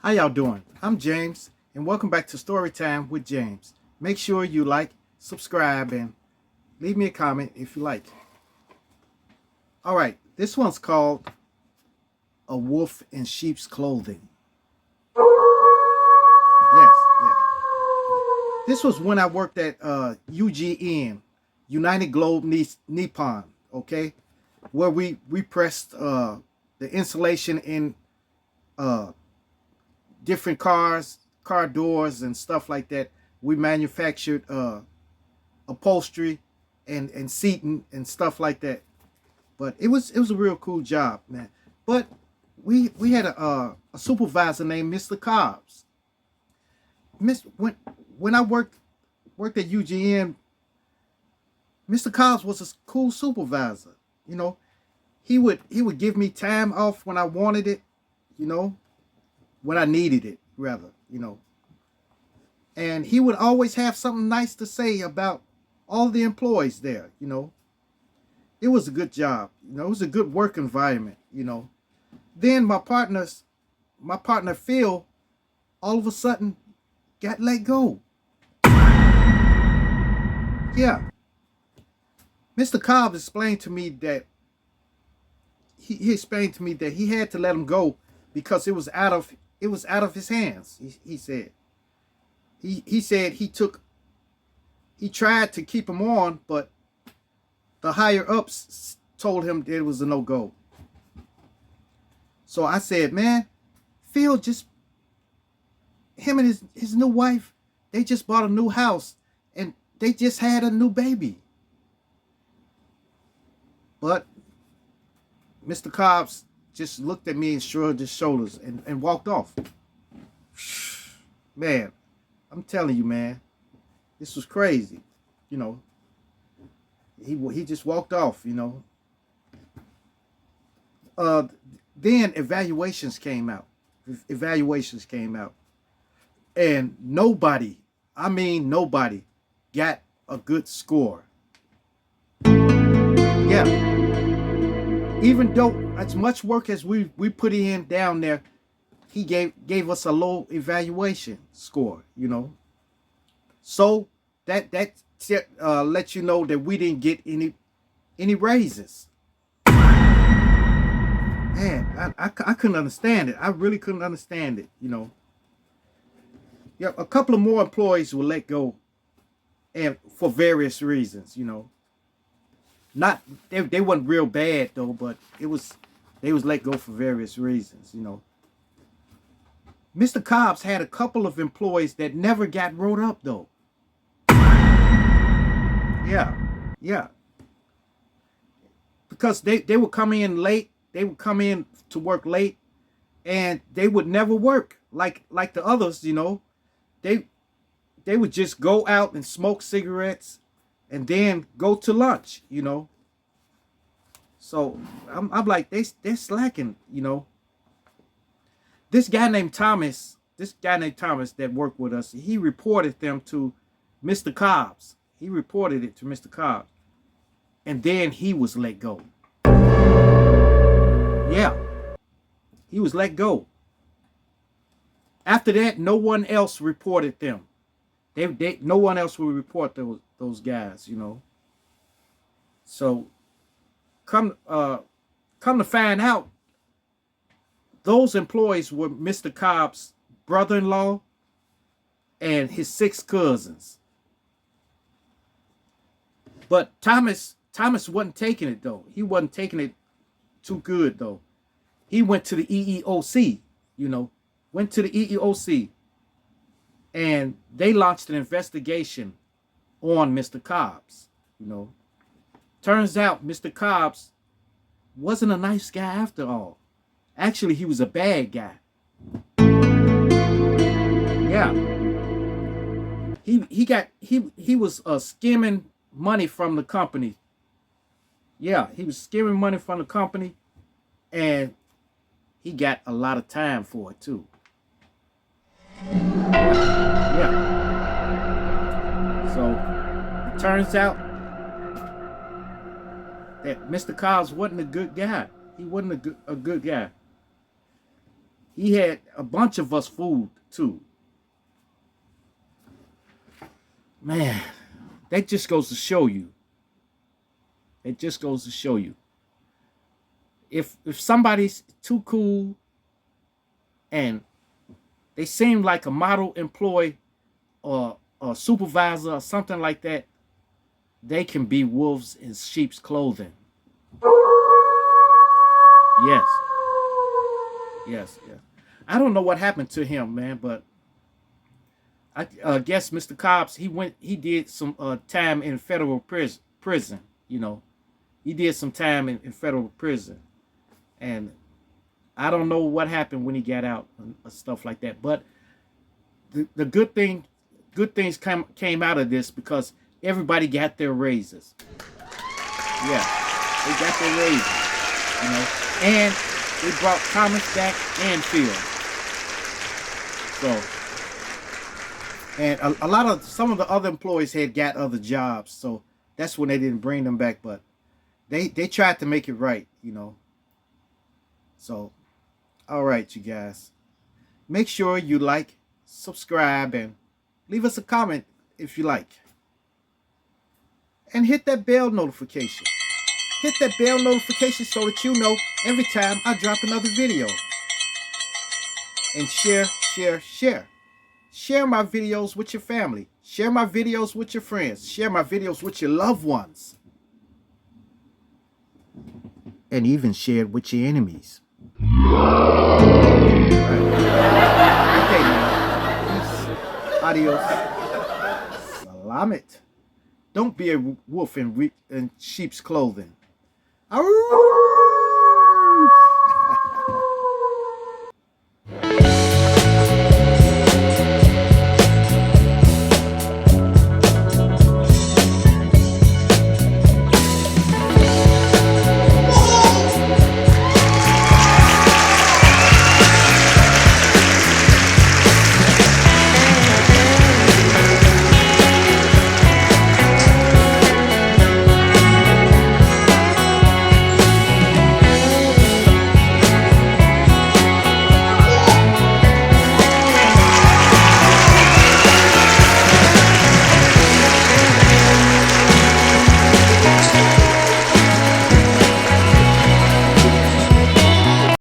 How y'all doing? I'm James, and welcome back to Storytime with James. Make sure you like, subscribe, and leave me a comment if you like. All right, this one's called A Wolf in Sheep's Clothing. Yes, yes. This was when I worked at UGN, United Globe Nippon, okay? Where we pressed the insulation in uh, different cars, car doors, and stuff like that. We manufactured upholstery and seating and stuff like that. But it was a real cool job, man. But we had a supervisor named Mr. Cobbs. Miss when I worked at UGN, Mr. Cobbs was a cool supervisor. You know, he would give me time off when I wanted it. You know, when I needed it, rather. And he would always have something nice to say about all the employees there. It was a good job. It was a good work environment. Then my partner Phil, all of a sudden got let go. Yeah, Mr. Cobb explained to me that he explained to me that he had to let him go because it was out of his hands. He said he said he tried to keep him on, but the higher ups told him that it was a no go. So I said, man, Phil just him and his new wife, they just bought a new house and they just had a new baby. But Mr. Cobbs just looked at me and shrugged his shoulders and walked off. Man, I'm telling you, man, this was crazy. You know, he just walked off. Uh, then evaluations came out, and nobody, I mean nobody, got a good score. Yeah, even though as much work as we put in down there, he gave us a low evaluation score. So that lets you know that we didn't get any raises. Man, I couldn't understand it. I really couldn't understand it. Yeah, a couple of more employees were let go, and for various reasons. Not they weren't real bad though, but they was let go for various reasons. Mr. Cobbs had a couple of employees that never got wrote up though. Yeah, yeah, because they would come in late. They would come in to work late, and they would never work like the others. They they would just go out and smoke cigarettes, and then go to lunch. So I'm like they're slacking. This guy named Thomas that worked with us, he reported them to Mr. Cobbs. He reported it to Mr. Cobbs, and then he was let go. Yeah, he was let go. After that, no one else reported them. No one else will report those guys. So come uh come to find out, those employees were Mr. Cobb's brother-in-law and his six cousins. But Thomas wasn't taking it though. He wasn't taking it too good though. He went to the EEOC, went to the EEOC, and they launched an investigation on Mr. Cobbs. You know, Turns out Mr. Cobbs wasn't a nice guy after all. Actually, he was a bad guy. Yeah, he was skimming money from the company. Yeah, he was skimming money from the company, and he got a lot of time for it too. Yeah. So it turns out that Mr. Cobbs wasn't a good guy. He wasn't a good guy. He had a bunch of us fooled too. Man, that just goes to show you. It just goes to show you. If somebody's too cool and they seem like a model employee or a supervisor or something like that, they can be wolves in sheep's clothing. Yes. Yes, yes. I don't know what happened to him, man, but I guess Mr. Cobbs, he did some time in federal prison, you know. He did some time in federal prison. And I don't know what happened when he got out and stuff like that. But the good things came out of this because everybody got their raises. Yeah, they got their raises, you know, and they brought Thomas back and Phil. So, and a lot of some of the other employees had got other jobs, so that's when they didn't bring them back. But they tried to make it right, you know. So, all right, you guys, make sure you like, subscribe, and leave us a comment if you like. And hit that bell notification. Hit that bell notification so that you know every time I drop another video. And share, share, share. Share my videos with your family. Share my videos with your friends. Share my videos with your loved ones. And even share it with your enemies. Right. Okay, man. Peace. Adios. Salamat. Don't be a wolf in sheep's clothing. Arr!